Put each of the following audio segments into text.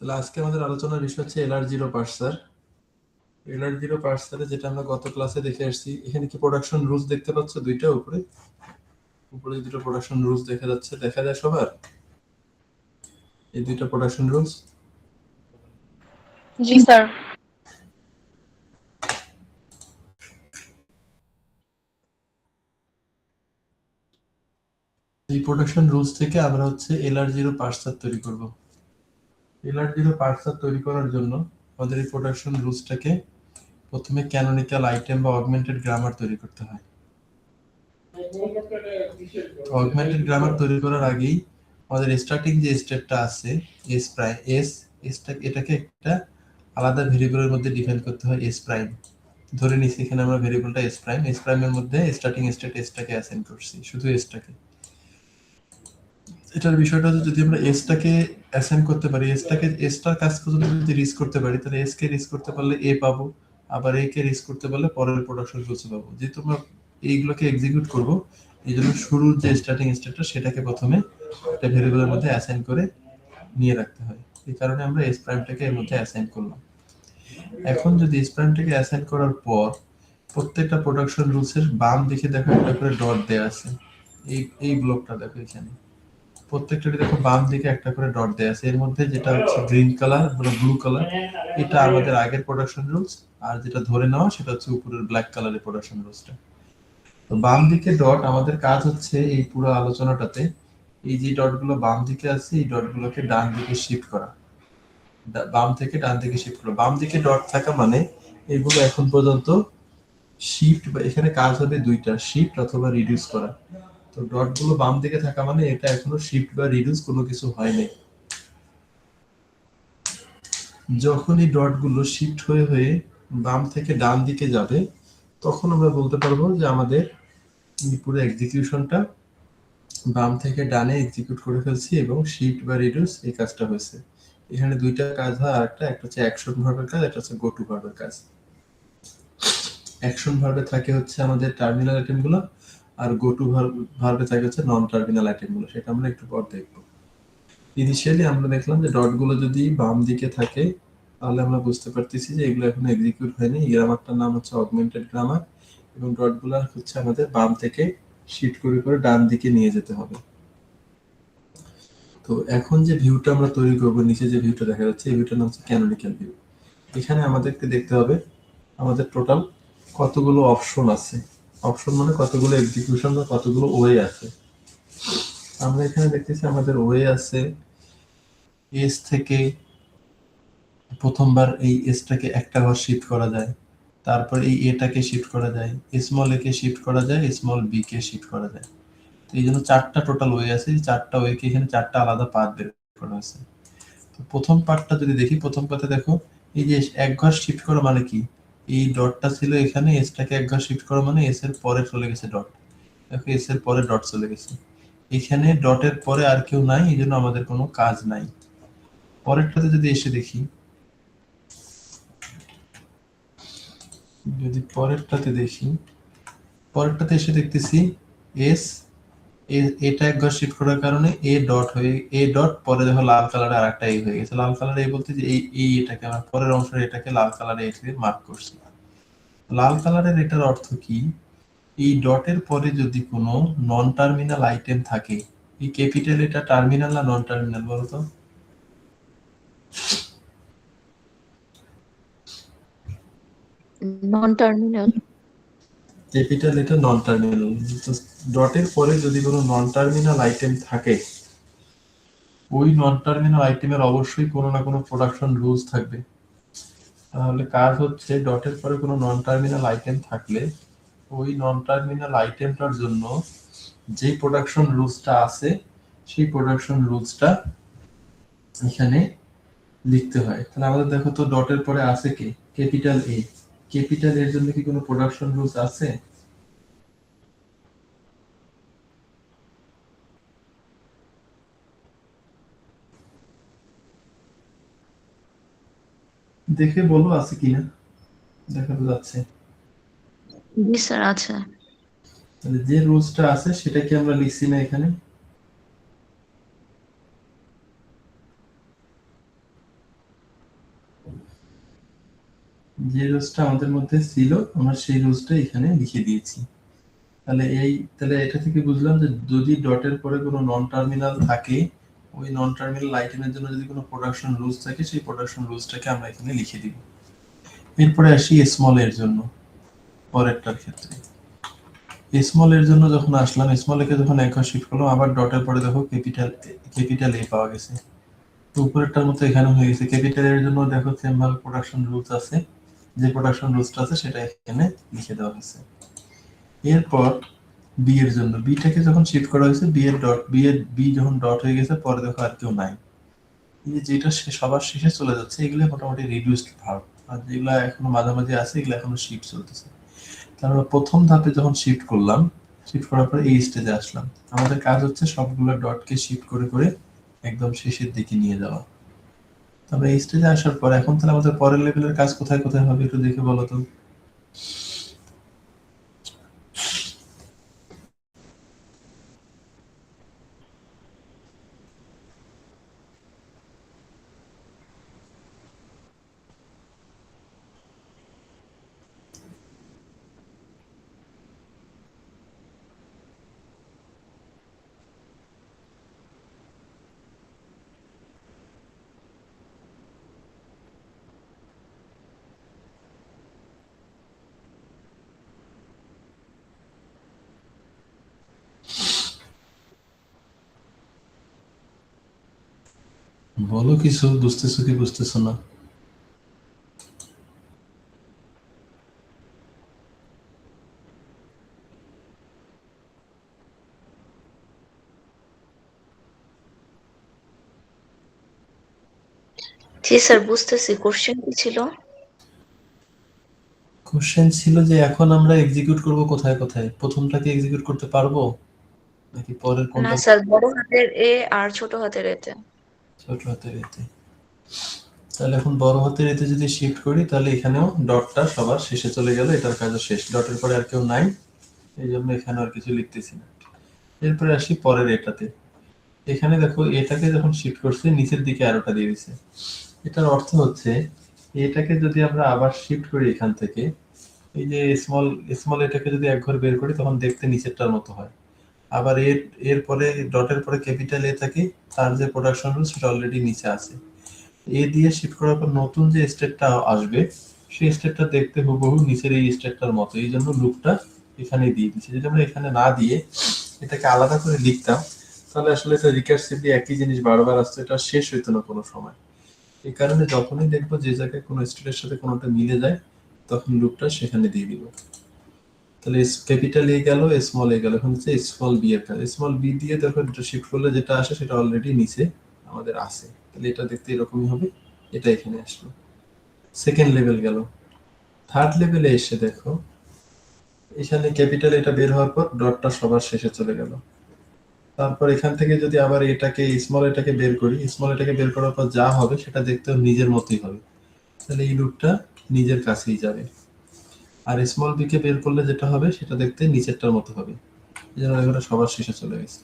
তাহলে আজকে আমাদের আলোচনার বিষয় হচ্ছে এলআর0 পার্সার। এলআর0 পার্সারে যেটা আমরা গত ক্লাসে দেখে আসছি, এখানে কি প্রোডাকশন রুলস দেখতে পাচ্ছ? দুইটা উপরে উপরে দুটো প্রোডাকশন রুলস দেখা যাচ্ছে, দেখা যায় সবার এই দুইটা প্রোডাকশন রুলস। জি স্যার। এই প্রোডাকশন রুলস থেকে আমরা হচ্ছে এলআর0 পার্সার তৈরি করব। এলআর0 পার্সার তৈরি করার জন্য আমাদের এই প্রোডাকশন রুলসটাকে প্রথমে ক্যানোনিক্যাল আইটেম বা অগমেন্টেড গ্রামার তৈরি করতে হয়। অগমেন্টেড গ্রামার তৈরি করার আগেই আমাদের স্টার্টিং যে স্টেপটা আছে এস প্রাইম এটাকে একটা আলাদা ভেরিয়েবলের মধ্যে ডিফাইন করতে হয় এস প্রাইম। ধরে নিচ্ছি এখানে আমরা ভেরিয়েবলটা এস প্রাইমের মধ্যে স্টার্টিং স্টেট এসটাকে অ্যাসাইন করছি, শুধু এসটাকে। এটার বিষয়টা হচ্ছে যদি আমরা এসটাকে অ্যাসাইন করতে পারি, এসটার কাজ পর্যন্ত যদি রিচ করতে পারি, তাহলে এস কে রিচ করতে পারলে এ পাবো, আবার এ কে রিচ করতে পারলে পরের প্রোডাকশন রুলস পাবো। যেহেতু আমরা এইগুলোকে এক্সিকিউট করব, এই জন্য শুরুর যে স্টার্টিং স্টেটটা সেটাকে প্রথমে একটা ভেরিয়েবলের মধ্যে অ্যাসাইন করে নিয়ে রাখতে হয়। এই কারণে আমরা এস প্রাইমটাকে এর মধ্যে অ্যাসাইন করলাম। এখন যদি এস প্রাইমটাকে অ্যাসাইন করার পর প্রত্যেকটা প্রোডাকশন রুলসের বাম দিকে দেখো একটা করে ডট দেয়া আছে। এই ব্লকটা দেখো, এখানে প্রত্যেকটা দেখো বাম দিকে একটা করে ডট দেয়া আছে। এর মধ্যে যেটা হচ্ছে গ্রিন কালার বা ব্লু কালার, এটা আমাদের আগের প্রোডাকশন রুলস, আর যেটা ধরে নেওয়া সেটা হচ্ছে উপরের ব্ল্যাক কালারের প্রোডাকশন রুলসটা। তো বাম দিকে ডট, আমাদের কাজ হচ্ছে এই পুরো আলোচনাটাতে এই যে ডটগুলো বাম দিকে আছে এই ডটগুলোকে ডান দিকে শিফট করা, বাম থেকে ডান দিকে শিফট করা। বাম দিকে ডট থাকা মানে এগুলো এখন পর্যন্ত শিফট, বা এখানে কাজ হবে দুইটা, শিফট অথবা রিডিউস করা। তো ডট গুলো বাম দিকে থাকা মানে এটা এখনো শিফট বা রিডিউস কোনো কিছু হয়নি। যখন এই ডট গুলো শিফট হয়ে হয়ে বাম থেকে ডান দিকে যাবে, তখন আমরা বলতে পারবো যে আমাদের পুরো এক্সিকিউশনটা বাম থেকে ডানে এক্সিকিউট করে ফেলছি এবং শিফট বা রিডিউস এই কাজটা হয়েছে। এখানে দুইটা কাজ হয়, আরেকটা একটা হচ্ছে অ্যাকশন ভার্বের কাজ, একটা হচ্ছে গো টু ভার্বের কাজ। অ্যাকশন ভার্বে থাকে হচ্ছে আমাদের টার্মিনাল আইটেমগুলো, আর গো টু ভার্বে থাকে হচ্ছে নন টার্মিনাল আইটেমগুলো, সেটা আমরা একটু পর দেখব। ইনিশিয়ালি আমরা দেখলাম যে ডটগুলো যদি বাম দিকে থাকে তাহলে আমরা বুঝতে পারতেছি যে এগুলো এখনো এক্সিকিউট হয়নি। এই গ্রামারটার নাম হচ্ছে অগমেন্টেড গ্রামার, এবং ডটগুলো হচ্ছে আমাদের বাম থেকে শিফট করে করে ডান দিকে নিয়ে যেতে হবে। তো এখন যে ভিউটা আমরা তৈরি করবো, নিচে যে ভিউটা দেখা যাচ্ছে এই ভিউটার নাম হচ্ছে ক্যানোনিক্যাল ভিউ। এখানে আমাদেরকে দেখতে হবে আমাদের টোটাল কতগুলো অপশন আছে। অপশন মানে কতগুলো এক্সিকিউশন বা কতগুলো ওয়ে আছে। আমরা এখানে দেখতেছি আমাদের ওয়ে আছে এস থেকে প্রথমবার এই এসটাকে একটা ঘর শিফট করা যায়, তারপর এই এটাকে শিফট করা যায়, স্মল এ কে শিফট করা যায়, স্মল বি কে শিফট করা যায়। তো এই জন্য চারটা টোটাল ওয়ে আছে, এই চারটা ওয়েকে এখানে চারটা আলাদা পাথ বের করা আছে। তো প্রথম পার্টটা যদি দেখি, প্রথম পাথে দেখো এই যে এক ঘর শিফট করা মানে কি, এই ডটটা ছিল এখানে, এসটাকে এক ঘর শিফট করা মানে এস এর পরে চলে গেছে ডট, দেখো এস এর পরে ডট চলে গেছে। এখানে ডটের পরে আর কেউ নাই, এই জন্য আমাদের কোনো কাজ নাই। পরেরটাতে যদি এসে দেখি, পরেরটাতে এসে দেখতেছি এস এটা এক ঘর শিফট করার কারণে এ ডট হয়ে এ ডট, পরে দেখো লাল কালারে আরেকটা এ হয়ে গেছে। লাল কালারে এই বলতে যে এই এটাকে আমার পরের অংশের এটাকে লাল কালারে এ দিয়ে মার্ক করছি। লাল কালারের এটার অর্থ কি, এই ডটের পরে যদি কোনো নন টার্মিনাল আইটেম থাকে, এই ক্যাপিটাল এটা টার্মিনাল না নন টার্মিনাল বলতো? Non terminal. ক্যাপিটাল এটা নন টার্মিনাল। ডটের পরে যদি কোনো নন টার্মিনাল আইটেম থাকে, ওই নন টার্মিনাল আইটেমের অবশ্যই কোনো না কোনো প্রোডাকশন রুলস থাকবে। তাহলে কাজ হচ্ছে ডটের পরে কোনো নন টার্মিনাল আইটেম থাকলে ওই নন টার্মিনাল আইটেমটার জন্য যে প্রোডাকশন রুলসটা আছে সেই প্রোডাকশন রুলসটা এখানে লিখতে হয়। তাহলে আমাদের দেখো তো ডটের পরে আছে কি, ক্যাপিটাল এ। ক্যাপিটাল এর জন্য কি কোনো প্রোডাকশন রুলস আছে? দেখে বলো আছে কিনা, দেখা তো যাচ্ছে। জি স্যার আছে। তাহলে যে রুলসটা আছে সেটা কি আমরা লিখছি না এখানে? যে রোজটা আমাদের মধ্যে ছিল আমরা সেই রোজটা এখানে লিখে দিয়েছি। তাহলে এটা থেকে বুঝলাম যে যদি ডটের পরে কোনো নন টার্মিনাল থাকে, ওই নন টার্মিনাল আইটেমের জন্য যদি কোনো প্রোডাকশন রুলস থাকে সেই প্রোডাকশন রুলসটাকে আমরা এখানে লিখে দিব। এরপরে আসি স্মল এর জন্য, পরেরটার ক্ষেত্রে স্মল এর জন্য যখন আসলাম, স্মল একে যখন একবার শিফট করলাম, আবার ডটের পরে দেখো ক্যাপিটাল এ পাওয়া গেছে। তো উপরেরটার মতো এখানে হয়ে গেছে। ক্যাপিটাল এর জন্য দেখো সেমভাবে প্রোডাকশন রুলস আছে, যে প্রোডাকশন রুলসটা আছে সেটা এখানে লিখে দেওয়া হয়েছে। এরপর বি এর জন্য, বিটাকে যখন শিফট করা হয়েছে, বি যখন ডট হয়ে গেছে, পরে দেখো আর কেউ নাই। এই যেটা সবার শেষে চলে যাচ্ছে এগুলো মোটামুটি রিডিউসড ভার্ব, আর যেগুলো এখনো মাঝামাঝি আছে এগুলো এখনো শিফট চলতেছে। তারপর প্রথম ধাপে যখন শিফট করলাম, শিফট করার পরে এই স্টেজে আসলাম, আমাদের কাজ হচ্ছে সবগুলো ডটকে শিফট করে করে একদম শেষের দিকে নিয়ে যাওয়া। তবে এই স্টেজে আসার পর এখন তাহলে আমাদের পরের লেভেলের কাজ কোথায় কোথায় হবে একটু দেখে বলো তো। বলো কিছু, বুঝতেছো কি বুঝতেছো না? জি স্যার, বুঝতেছি। কোশ্চেন কি ছিল? কোশ্চেন ছিল যে এখন আমরা এক্সিকিউট করব কোথায় কোথায়, প্রথমটাকে এক্সিকিউট করতে পারবো নাকি পরের না কোনটা? স্যার, বড় হাতের এ আর ছোট হাতের এতে। ছোট হাতের এতে। তাহলে এখন বড় হাতের এতে যদি শিফট করি তাহলে এখানেও ডটটা সবার শেষে চলে গেল, এটার কাজও শেষ, ডটের পরে আর কেউ নাই, এই জন্য এখানে আর কিছু লিখতেছি না। এরপরে আসি পরের এটাতে। এখানে দেখো এটাকে যখন শিফট করছে নিচের দিকে অ্যারোটা দিয়ে দিছে। এটার অর্থ হচ্ছে এটাকে যদি আমরা আবার শিফট করি এখান থেকে, এই যে স্মল স্মল এটাকে যদি এক ঘর বের করি তখন দেখতে নিচেরটার মতো হয়। আবার এর পরে ডটের পরে ক্যাপিটাল এ থাকে, তার যে প্রোডাকশন রুল সেটা অলরেডি নিচে আছে। এ দিয়ে শিফট করার পর নতুন যে স্টেটটা আসবে সেই স্টেটটা দেখতে হুবহু নিচের এই স্টেটটার মতো, এই জন্য লুপটা এখানে দিয়ে দিচ্ছি। যদি আমরা এখানে না দিয়ে এটাকে আলাদা করে লিখতাম তাহলে আসলে এটা রিকার্সিভলি একই জিনিস বারবার আসছে, এটা শেষ হইতো না কোনো সময়। এই কারণে যখনই দেখবো যে জায়গায় কোনো স্টেটের সাথে কোনোটা মিলে যায় তখন লুপটা সেখানে দিয়ে দিব। তাহলে ক্যাপিটাল এ গেল, স্মল এ গেল, এখন হচ্ছে স্মল বি এর কাজ। স্মল বি দিয়ে দেখো শিফট করলে যেটা আসে সেটা অলরেডি নিচে আমাদের আছে, তাহলে এটা দেখতে এরকমই হবে। এটা এখানে আসলো, সেকেন্ড লেভেল গেল। থার্ড লেভেলে এসে দেখো এখানে ক্যাপিটাল এটা বের হওয়ার পর ডটটা সবার শেষে চলে গেল। তারপর এখান থেকে যদি আবার এটাকে বের করি, স্মল এটাকে বের করার পর যা হবে সেটা দেখতেও নিজের মতোই হবে, তাহলে এই লুপটা নিজের কাছেই যাবে। আর স্মল বি কে বের করলে যেটা হবে সেটা দেখতে নিচেরটার মতো হবে, এই জন্য এগুলো সবার শেষে চলে গেছে।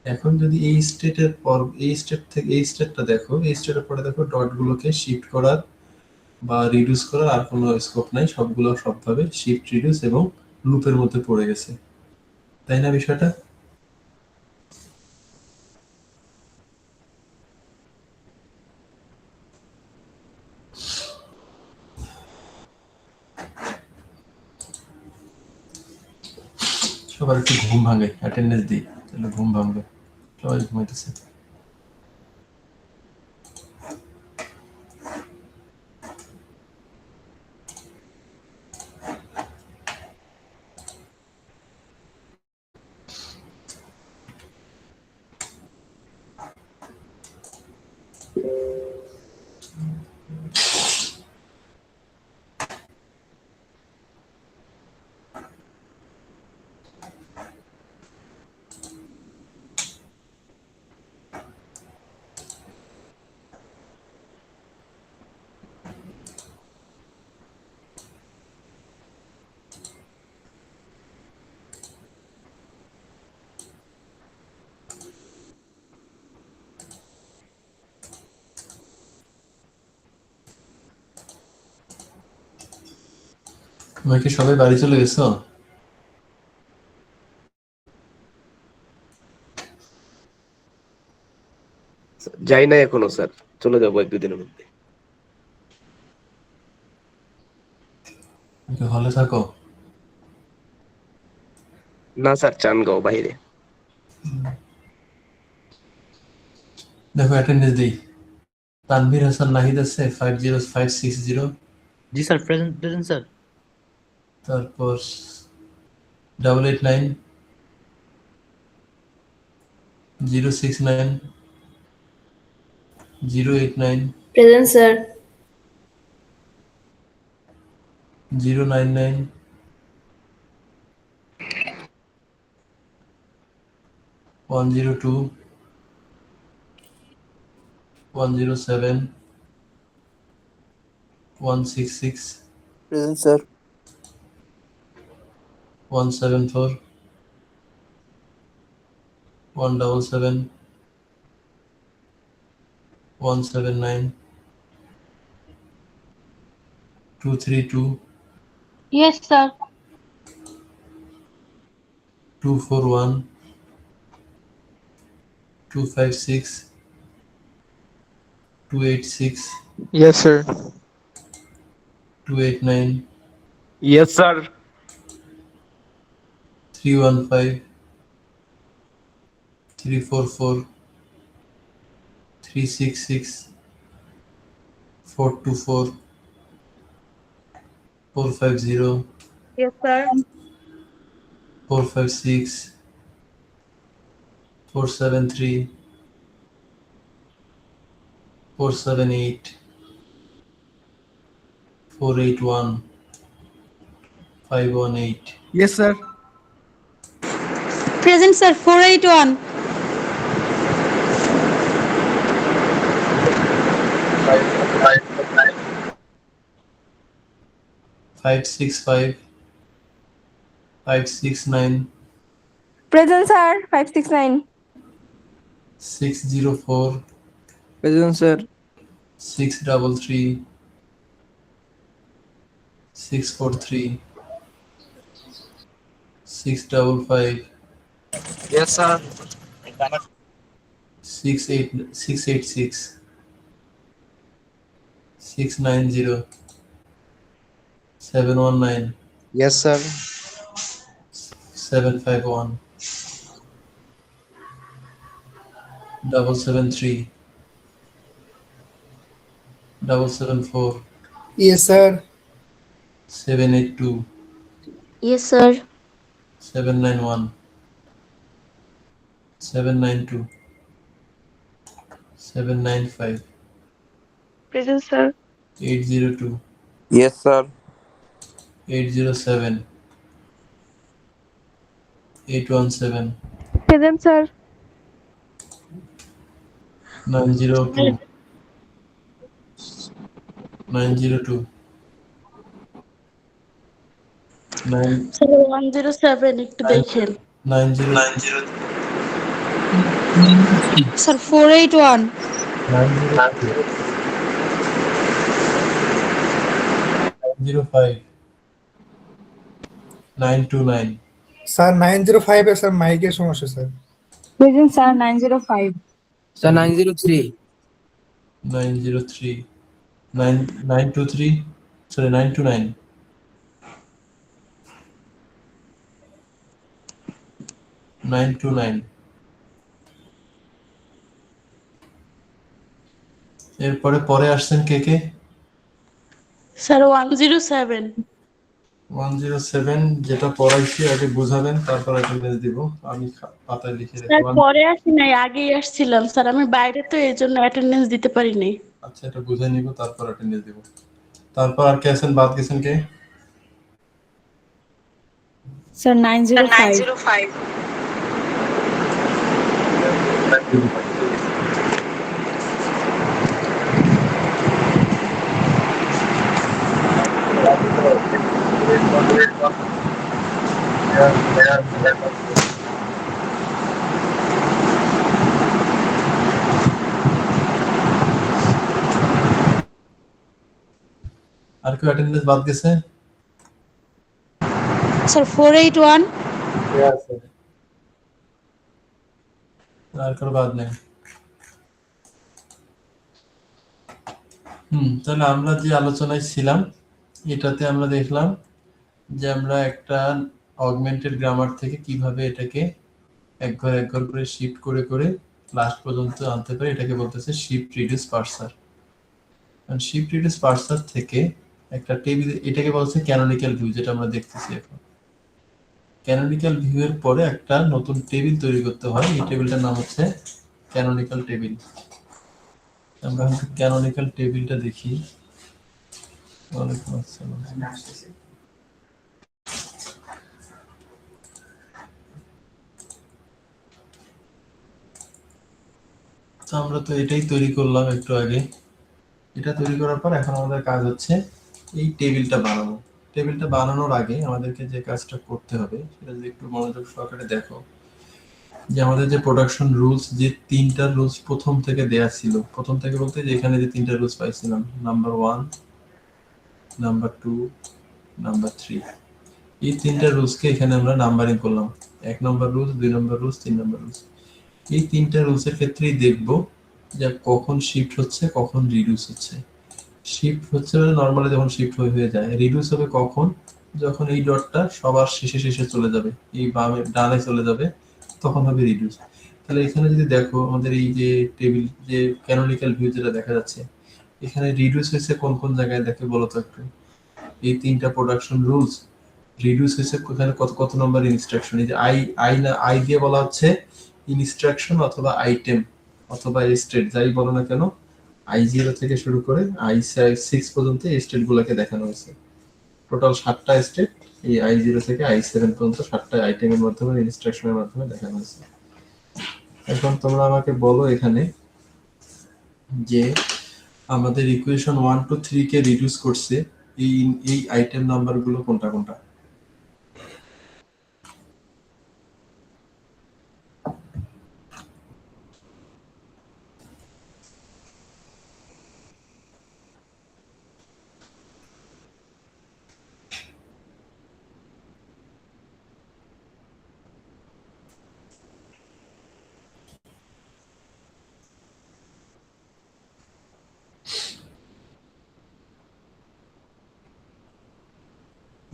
এখন যদি এই স্টেটের পর এই স্টেট থেকে এই স্টেটটা দেখো, এই স্টেটের পরে দেখো ডট গুলোকে শিফট করার বা রিডিউস করার আর কোনো স্কোপ নাই, সবগুলো সবভাবে শিফট রিডিউস এবং লুপের মধ্যে পড়ে গেছে, তাই না বিষয়টা? সবার একটু ঘুম ভাঙে, অ্যাটেন্ডেন্স দিই, তাহলে ঘুম ভাঙবে। সবাই ঘুমাইতেছে। তোমরা কি সবাই বাড়ি চলে গেছো? যাই না এখনো স্যার, চলে যাবো 1-2 দিনের মধ্যে। তুমি হলে থাকো? না স্যার, চানগাঁও বাইরে। দেখো অ্যাটেন্ডেন্স দিই। তানভীর হাসান নাহিদ আছে 50560। जी सर, प्रेजेंट प्रेजेंट सर। তারপর 889 069 089 Present, sir. 099 102 107 166 Present, sir. 174 177 179 232 Yes, sir. 241 256 286 Yes, sir. 289 yes sir. 315 344 366 424 450 Yes, sir. 456 473 478 481 518 Yes, sir. Present, sir. 481. 565 569 Present, sir. 569. 604 Present, sir. 633 643 655 Yes, sir. 686 690 719 Yes, sir. 751 773 774 Yes, sir. 782 Yes, sir. 791 792 795 Present, sir. 802 Yes, sir. 807 817 Present, sir. 902 902 9 Sir, 107 একটু দেখেন। 90 Sir, 481. 902 905 929 sir 905 এ sir মাইকের সমস্যা sir. Present, sir. 905. Sir, 903. 903 923 sorry 929 929 এরপরে পরে আসছেন কে কে? Sir, 107. 107 যেটা পড়াইছি আগে বুঝাবেন, তারপর অ্যাটেন্ডেন্স দিব। আমি পাতায় লিখে স্যার, রাখবো। পরে আসি নাই, আগেই আসছিলাম স্যার। আমি বাইরে তো এই জন্য অ্যাটেন্ডেন্স দিতে পারি নাই। আচ্ছা, এটা বুঝে নিব, তারপর অ্যাটেন্ডেন্স দিব। তারপর আর কে আছেন, বাদ গেছেন কে? স্যার, 905. আর কেউ অ্যাটেন্ডেন্স বাদ গেছে? স্যার 481 আর কারো বাদ নেই। তাহলে আমরা যে আলোচনায় ছিলাম এটাতে আমরা দেখলাম যে আমরা একটা অগমেন্টেড গ্রামার থেকে কিভাবে এটাকে এক ঘর করে শিফট করে করে লাস্ট পর্যন্ত আনতে পারি, এটাকে বলতেছে শিফট রিডিউস পার্সার। শিফট রিডিউস পার্সার থেকে একটা টেবিল, এটাকে বলছে ক্যানোনিক্যাল ভিউ, যেটা আমরা দেখতেছি এখন। ক্যানোনিক্যাল ভিউ এর পরে একটা নতুন টেবিল তৈরি করতে হয়, এই টেবিলটার নাম হচ্ছে ক্যানোনিক্যাল টেবিল। আমরা ক্যানোনিক্যাল টেবিলটা দেখি। ওয়ালাইকুম আসসালাম। তো আমরা তো এটাই তৈরি করলাম একটু আগে। এটা তৈরি করার পর এখন আমাদের কাজ হচ্ছে এই টেবিলটা বানানো। টেবিলটা বানানোর আগে আমাদেরকে যে কাজটা করতে হবে সেটা যদি একটু মনোযোগ সহকারে দেখো, যে আমাদের যে প্রোডাকশন রুলস, যে তিনটা রুলস প্রথম থেকে দেয়া ছিল, প্রথম থেকে বলতে যে এখানে যে তিনটা রুলস পাইছিলাম, নাম্বার 1, নাম্বার 2, নাম্বার 3, এই তিনটা রুলসকে এখানে আমরা নাম্বারিং করলাম। 1 নম্বর রুলস, 2 নম্বর রুলস, 3 নম্বর রুলস। এই তিনটা রুলসের ক্ষেত্রেই দেখব যে কখন শিফট হচ্ছে, কখন রিডিউস হচ্ছে। শিফট হচ্ছে নরমালি যখন শিফট হয়ে যায়, রিডিউস হবে কখন, যখন এই ডটটা সবার শেষে চলে যাবে, এই বামে ডানে চলে যাবে, তখন হবে রিডিউস। তাহলে এখানে যদি দেখো আমাদের এই যে টেবিল, যে ক্যানোনিক্যাল ভিউ যেটা দেখা যাচ্ছে, এখানে রিডিউস হয়েছে কোন কোন জায়গায় দেখে বলো তো একটু। এই তিনটা প্রোডাকশন রুলস রিডিউস হয়েছে এখানে কত কত নম্বর ইনস্ট্রাকশন। এই যে আই দিয়ে বলা হচ্ছে ইনস্ট্রাকশন অথবা আইটেম অথবা স্টেট, যাই বলো না কেন, I0 থেকে শুরু করে I6 পর্যন্ত এই স্টেট গুলোকে দেখানো হয়েছে। টোটাল 7টা স্টেট এই I0 থেকে I7 পর্যন্ত 7টা আইটেমের মাধ্যমে, ইনস্ট্রাকশনের মাধ্যমে দেখানো হয়েছে। এখন তোমরা আমাকে বলো এখানে যে আমাদের ইকুয়েশন 1 to 3 কে রিডিউস করছে এই আইটেম নাম্বার গুলো কোনটা কোনটা?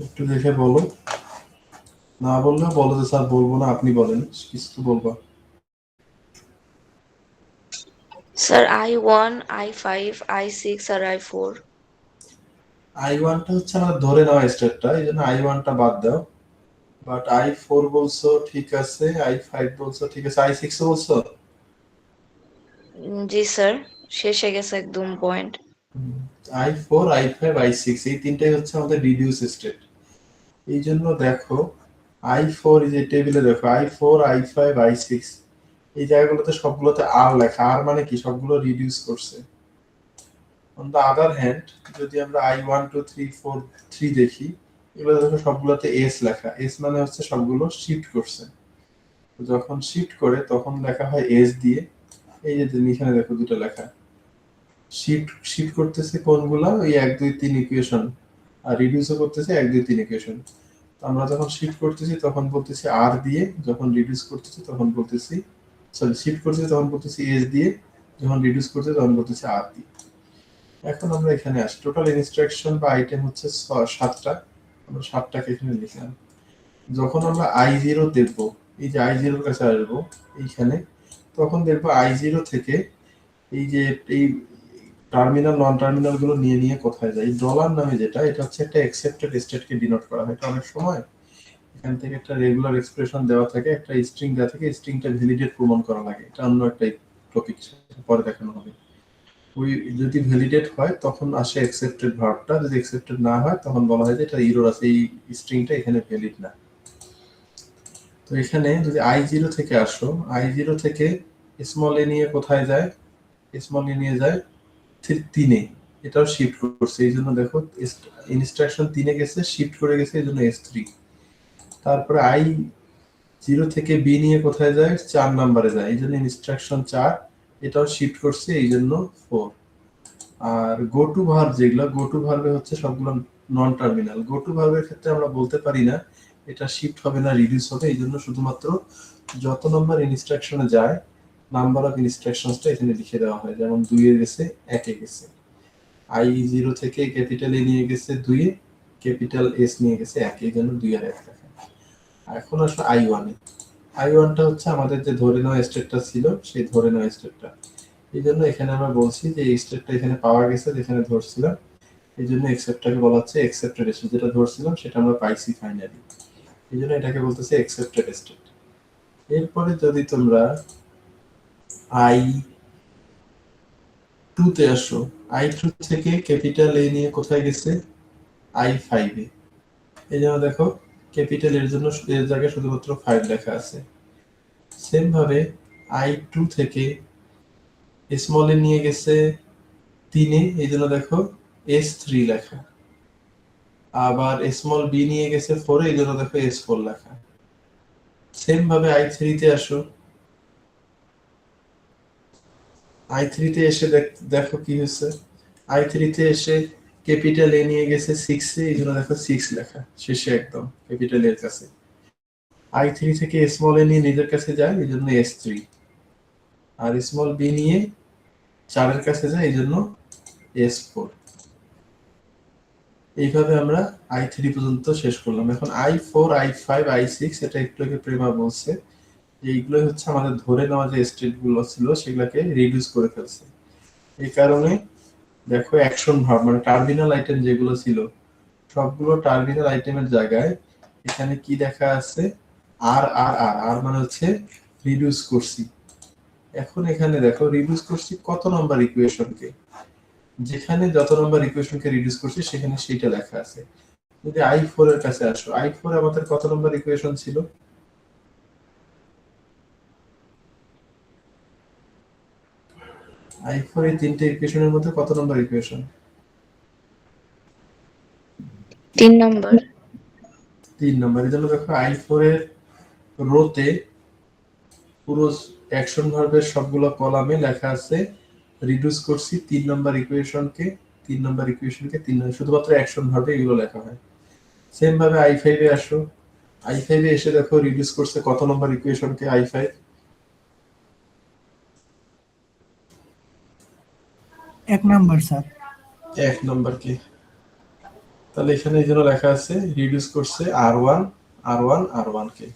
একটু দেখে বলো, না বললে বলো যে স্যার বলবো না, আপনি বলেন কিছু বলবা। স্যার I1 I5 I6 আর I4। I1 টা হচ্ছে আমার ধরে নেওয়া স্টেটটা, এই জন্য I1 টা বাদ দাও। বাট I4 বলছো ঠিক আছে, I5 বলছো ঠিক আছে, I6 ও বলছো। জি স্যার, শেষে গেছে একদম পয়েন্ট। I4 I5 I6 এই তিনটাই হচ্ছে আমাদের রিডিউস স্টেট। এই জন্য দেখো I4 এই যে টেবিলে দেখো I4 I5 I6 এই জায়গাগুলোতে সবগুলোতে আর লেখা, আর মানে কি সবগুলো রিডিউস করছে। অন দ্য আদার হ্যান্ড যদি আমরা I1 2 3 4 3 দেখি, এগুলো দেখো সবগুলোতে এস লেখা, এস মানে হচ্ছে সবগুলো শিফট করছে। যখন শিফট করে তখন লেখা হয় এস দিয়ে। এই যে এখানে দেখো দুটো লেখা, শিফট করতেছে কোনগুলা, ওই 1 2 3 ইকুয়েশন, আর রিডিউসও করতেছে 1 2 3 ইকুয়েশন। আমরা যখন শিফট করতেছি তখন বলতেছি আর দিয়ে, যখন রিডিউস করতেছি তখন বলতেছি, সরি শিফট করতেছি তখন বলতেছি এস দিয়ে, যখন রিডিউস করতেছি তখন বলতেছি আর দিয়ে। এখন আমরা এখানে আসি, টোটাল ইনস্ট্রাকশন বা আইটেম হচ্ছে 7টা, আমরা 7টাকে এখানে লিখলাম। যখন আমরা I0 দেখবো, এই যে I0 এর কাছে আসবো এইখানে, তখন দেখবো I0 থেকে এই যে এই টার্মিনাল নন টার্মিনাল গুলো নিয়ে নিয়ে কোথায় যায়। ডলার নামে যেটা, এটা হচ্ছে একটা অ্যাকসেপ্টেড স্টেটকে ডিনোট করা হয়। এটা অনেক সময় এখান থেকে একটা রেগুলার এক্সপ্রেশন দেওয়া থাকে, একটা স্ট্রিং দেওয়া থাকে, স্ট্রিংটা ভ্যালিডেট প্রমাণ করা লাগে, এটা অন্য একটা টপিক, পরে দেখানো হবে। ওই যদি ভ্যালিডেট হয় তখন আসে অ্যাকসেপ্টেড ভার্বটা, যদি অ্যাকসেপ্টেড না হয় তখন বলা হয় যে এটা এরর আছে, এই স্ট্রিংটা এখানে ভ্যালিড না। তো এখানে যদি I0 থেকে আসো, I0 থেকে স্মল এ নিয়ে কোথায় যায়, স্মল এ নিয়ে যায় 3 এ, এটাও শিফট করছে, এই জন্য দেখো ইনস্ট্রাকশন 3 এ গেছে, শিফট করে গেছে, এই জন্য S3। তারপরে I0 থেকে B নিয়ে কোথায় যায়, 4 নম্বরে যায়, এই জন্য ইনস্ট্রাকশন 4, এটাও শিফট করছে, এই জন্য 4। আর গো টু ভার্ব যেগুলো, গো টু ভার্বে হচ্ছে সবগুলো নন টার্মিনাল। গো টু ভার্বের ক্ষেত্রে আমরা বলতে পারি না এটা শিফট হবে না, রিডিউস হবে। এই জন্য শুধুমাত্র যত নম্বর ইনস্ট্রাকশনে যায় নাম্বার অফ ইনস্ট্রাকশনসটা এখানে লিখে দেওয়া হয়। যেমন 2 এ গেছে 1 এ গেছে, I0 থেকে ক্যাপিটাল এ নিয়ে গেছে 2 এ, ক্যাপিটাল এস নিয়ে গেছে 1 এ, এই জন্য 2 আর 1 লেখা। এখন আসলে I1 এ, I1 টা হচ্ছে আমাদের যে ধরে নেওয়া স্টেটটা ছিল সেই ধরে নেওয়া স্টেটটা। এই জন্য এখানে আমরা বলছি যে এই স্টেটটা এখানে পাওয়া গেছে যেখানে ধরছিলাম, এই জন্য এক্সেপ্টটাকে বলা হচ্ছে এক্সেপ্টেড স্টেট। যেটা ধরছিলাম সেটা আমরা পাইছি ফাইনালি, এই জন্য এটাকে বলতেছে এক্সেপ্টেড স্টেট। এরপরে যদি তোমরা I2 তে আসো, I2 থেকে ক্যাপিটাল এ নিয়ে কোথায় গেছে, I5 এ। এই জন্য দেখো ক্যাপিটাল এর জন্য এর জায়গায় শুধুমাত্র 5 লেখা আছে। সেম ভাবে I2 থেকে স্মল এ নিয়ে গেছে 3 এ, এই জন্য দেখো S3 লেখা। আবার স্মল বি নিয়ে গেছে 4 এ, এই জন্য দেখো S4 লেখা। সেম ভাবে I3 তে আসো, I3 তে এসে দেখো কি হচ্ছে, I3 তে এসে ক্যাপিটাল এ নিয়ে গেছে 6 এ, এই জন্য দেখো 6 লেখা শেষে একদম ক্যাপিটাল এর কাছে। I3 থেকে স্মল এ নিয়ে নিজের কাছে যায়, এই জন্য S3। আর স্মল বি নিয়ে 4 এর কাছে যায়, এই জন্য S4। এইভাবে আমরা I3 পর্যন্ত শেষ করলাম। এখন I4, I5, I6 এটা একটু আগে প্রেমা বলছে যে এইগুলো হচ্ছে আমাদের ধরে নেওয়া যে স্টেট গুলো ছিল সেগুলোকে রিডিউস করে ফেলছে। এই কারণে দেখো অ্যাকশন ভার্ব মানে টার্মিনাল আইটেম যেগুলো ছিল সবগুলো টার্মিনাল আইটেমের জায়গায় এখানে কি দেখা আছে, আর আর আর আর মানে হচ্ছে রিডিউস করছি। এখন এখানে দেখো রিডিউস করছি কত নাম্বার ইকুয়েশনকে, যেখানে যত নাম্বার ইকুয়েশনকে রিডিউস করছি সেখানে সেইটা লেখা আছে। যদি I4 এর কাছে আসো, I4 আমাদের কত নাম্বার ইকুয়েশন ছিল, I4 এই তিনটে ইকুয়েশনের মধ্যে কত নাম্বার ইকুয়েশন, 3 নম্বর। 3 নাম্বার। এই জন্য দেখো I4 এর রোতে পুরো অ্যাকশন ভার্বের সবগুলো কলামে লেখা আছে রিডিউস করছি 3 নাম্বার ইকুয়েশনকে, 3 নাম্বার ইকুয়েশনকে 3 নাম্বার, শুধুমাত্র অ্যাকশন ভার্বে এগুলো লেখা হয়। সেম ভাবে I5 এ আসো, I5 এ এসে দেখো রিডিউস করছে কত নাম্বার ইকুয়েশনকে, I5 1 নাম্বার স্যার। 1 নাম্বারকে। তাহলে এখানে এই জন্য লেখা আছে রিডিউস করছে R1 R1 R1 K.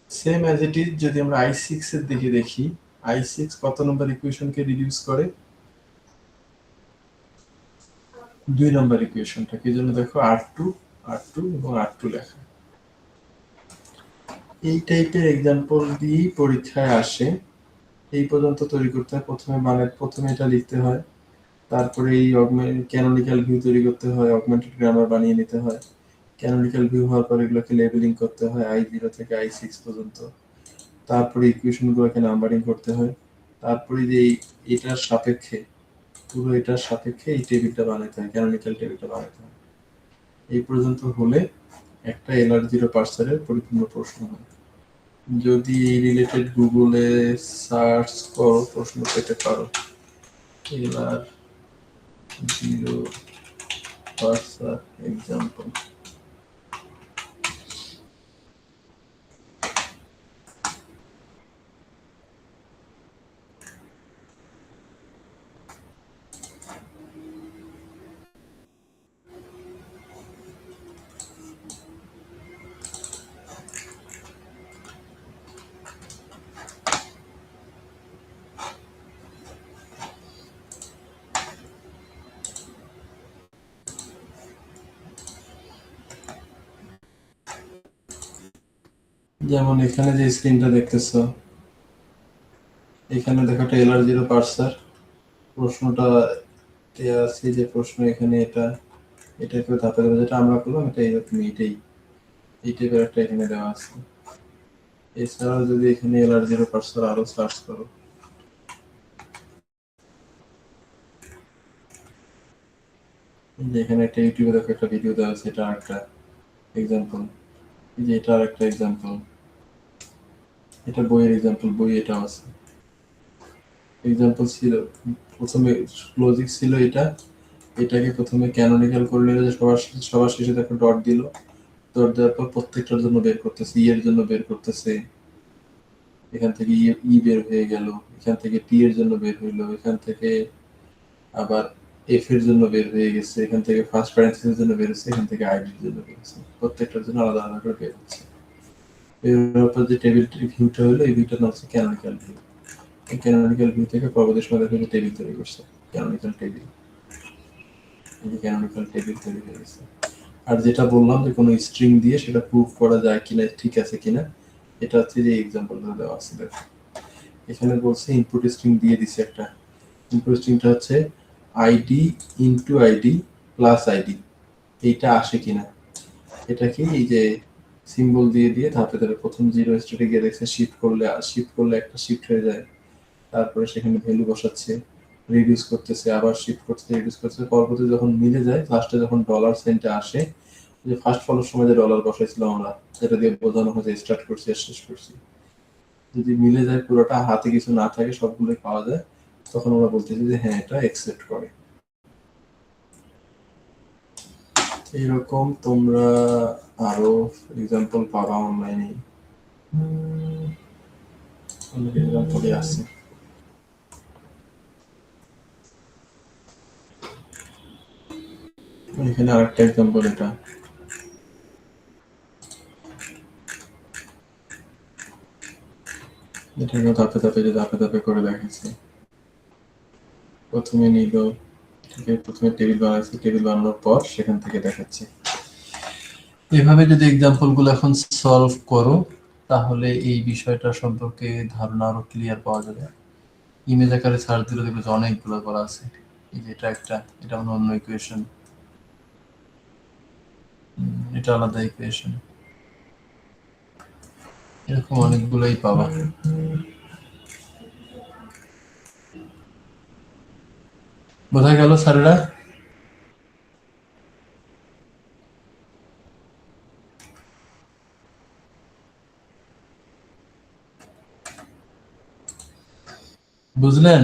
Same as it is যদি আমরা I6 এর দিকে দেখি, I6 কত নাম্বার ইকুয়েশনকে রিডিউস করে, 2 নাম্বার ইকুয়েশনটাকে। এই জন্য দেখো R2 R2 এবং R2 লেখা। এই টাইপের এক্সাম্পল দিয়ে পরীক্ষায় আসে। এই পর্যন্ত তৈরি করতে হয়। প্রথমে এটা লিখতে হয়, তারপরে এই ক্যানোনিক্যাল ভিউ তৈরি করতে হয়, অগমেন্টেড গ্রামার বানিয়ে নিতে হয়। ক্যানোনিক্যাল ভিউ হওয়ার পর এগুলোকে লেবেলিং করতে হয় I0 থেকে I6 পর্যন্ত। তারপরে ইকুয়েশনগুলোকে নাম্বারিং করতে হয়। তারপরে যে এটার সাপেক্ষে পুরো এটার সাপেক্ষে এই টেবিলটা বানাতে হয়, ক্যানোনিক্যাল টেবিলটা বানাতে হয়। এই পর্যন্ত হলে একটা LR0 পার্সারের পরিপূর্ণ প্রশ্ন হয়। যদি এই রিলেটেড গুগলে সার্চ করো প্রশ্ন পেতে পারো, LR0 পার্সার এক্সাম্পল। যেমন এখানে যে স্ক্রিনটা দেখতেছো, এখানে দেখো একটা LR0 পার্সার। প্রশ্নটা দেয়া আছে যে প্রশ্ন এখানে এটা কেউ ধাপে ধাপে যেটা আমরা করলাম এটা এরকম এই টাইপের একটা এখানে দেওয়া আছে। এছাড়াও যদি এখানে LR0 পার্সার আরো সার্চ করো, যে এখানে একটা ইউটিউবে দেখো একটা ভিডিও দেওয়া আছে, এটা একটা এক্সাম্পল। এই যে এটা আরেকটা এক্সাম্পল, এটা বইয়ের এক্সাম্পল, বই এটাও আছে এক্সাম্পল ছিল। প্রথমে লজিক ছিল এটাকে প্রথমে ক্যানোনিক্যাল করে নিল, যে সবার শেষে দেখো ডট দিল, দৌড় দেওয়ার পর প্রত্যেকটার জন্য বের করতেছে, ই এর জন্য বের করতেছে, এখান থেকে ই বের হয়ে গেল, এখান থেকে টি এর জন্য বের হইলো, এখান থেকে আবার এফ এর জন্য বের হয়ে গেছে, এখান থেকে ফার্স্ট প্যারেন্থেসিসের জন্য বের হচ্ছে, এখান থেকে আইডির জন্য বের হচ্ছে, প্রত্যেকটার জন্য আলাদা আলাদা করে বের হচ্ছে। এর উপর যে টেবিলটির ভিউটা হলো, এই ভিউটার নাম হচ্ছে ক্যানোনিক্যাল ভিউ। এই ক্যানোনিক্যাল ভিউ থেকে পরবর্তী সময় দেখা টেবিল তৈরি করছে, ক্যানোনিক্যাল টেবিল। এই যে ক্যানোনিক্যাল টেবিল তৈরি হয়ে গেছে। আর যেটা বললাম যে কোনো স্ট্রিং দিয়ে সেটা প্রুফ করা যায় কিনা, ঠিক আছে কিনা, এটা হচ্ছে যে এক্সাম্পলটা দেওয়া আছে। দেখো এখানে বলছে ইনপুট স্ট্রিং দিয়ে দিছে একটা, ইনপুট স্ট্রিংটা হচ্ছে ID into ID plus ID, এইটা আসে কিনা। এটা কি এই যে সিম্বল দিয়ে দিয়ে ধাপে ধাপে প্রথম জিরো স্টেটে গিয়ে দেখছে শিফট করলে একটা শিফট হয়ে যায়, তারপরে সেখানে ভ্যালু বসাচ্ছে, রিডিউস করতেছে, আবার শিফট করতেছে, রিডিউস করতেছে, পরবর্তী যখন মিলে যায়, লাস্টে যখন ডলার সাইনটা আসে, যে ফার্স্ট ফলোর সময় যে ডলার বসাইছিলাম আমরা, যেটা দিয়ে বোঝানো হয়েছে স্টার্ট করছি আর শেষ করছি, যদি মিলে যায় পুরোটা, হাতে কিছু না থাকে, সবগুলোই পাওয়া যায়, তখন আমরা বলতেছি যে হ্যাঁ এটা অ্যাকসেপ্ট করে। এইরকম তোমরা আরো এক্সাম্পল পাবা অনলাইনে, অনেক এক্সাম্পলই আছে। এখানে আরেকটা এক্সাম্পল, এটা ধাপে ধাপে করে দেখাচ্ছে। প্রথমে নিল, ঠিক আছে, প্রথমে টেবিল বানাইছে, টেবিল বানানোর পর সেখান থেকে দেখাচ্ছে। এভাবে যদি এক্সাম্পল গুলো এখন সলভ করো, তাহলে এই বিষয়টা সম্পর্কে ধারণা আরো ক্লিয়ার পাওয়া যাবে। ইমেজ আকারে সার্চ দিলে দেখবে যে অনেকগুলো করা আছে। এই যে এটা একটা, এটা অন্য ইকুয়েশন, এটা আলাদা ইকুয়েশন, এরকম অনেকগুলোই পাবা। বোঝা গেল স্যারেরা? বুঝলেন?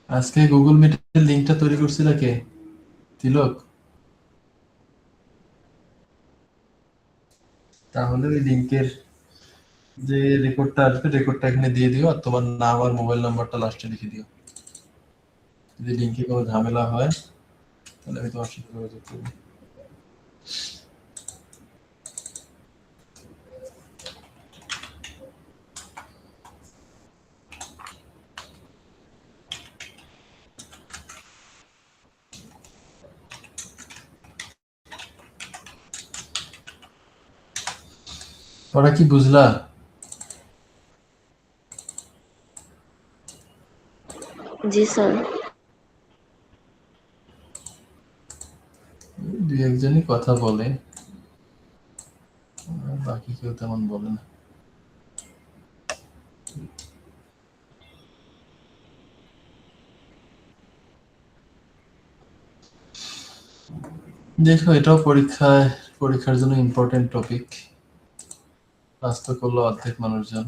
আজকে গুগল মিটের লিংকটা তৈরি করছিল কে? তিলক? তাহলে ওই লিংকের যে রেকর্ডটা আসবে, রেকর্ডটা এখানে দিয়ে দিও, আর তোমার নাম আর মোবাইল নাম্বারটা লাস্টে লিখে দিও। যদি লিংকে কোনো ঝামেলা হয় তাহলে আমি তোমার সাথে যোগাযোগ করবো। ওরা কি বুঝলা? জি স্যার। দুই একজনই কথা বলে, বাকি কেউ তেমন বলে না। দেখো এটাও পরীক্ষার জন্য ইম্পর্টেন্ট টপিক, ক্লাস তো করলো অর্ধেক মানুষজন।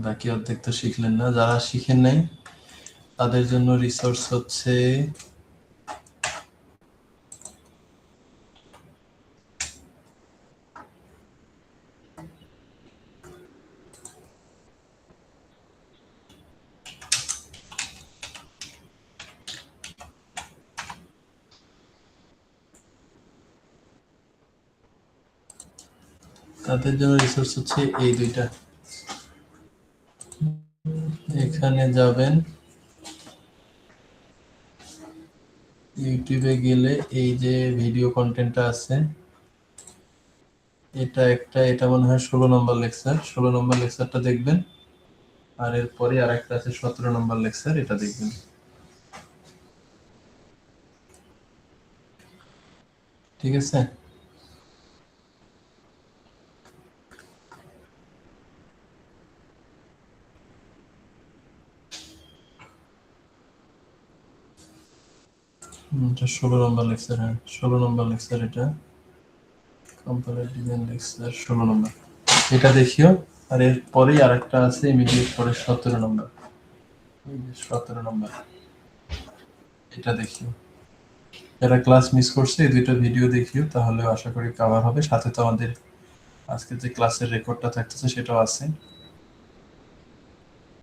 বাকি অর্ধেক তো শিখলেন না। যারা শিখেন নাই তাদের জন্য রিসোর্স হচ্ছে এই দুইটা। এখানে যাবেন, ইউটিউবে গেলে এই যে ভিডিও কন্টেন্টটা আছে, এটা একটা, এটা মনে হয় 16 নম্বর লেকচার, 16 নম্বর লেকচারটা দেখবেন। আর এরপরে আরেকটা আছে 17 নম্বর লেকচার, এটা দেখবেন। ঠিক আছে? এটা 16 নম্বর লেকচার, হ্যাঁ 16 নম্বর লেকচার এটা। কম্পাইলার ডিজাইন লেকচার 16 নম্বর। এটা দেখিও। আর এর পরেই আরেকটা আছে ইমিডিয়েট পরে 17 নম্বর। এই যে 17 নম্বর। এটা দেখিও। যারা ক্লাস মিস করছে এই দুইটা ভিডিও দেখিও, তাহলে আশা করি কভার হবে। সাথে তো আমাদের আজকে যে ক্লাসের রেকর্ডটা থাকতেছে সেটাও আছে।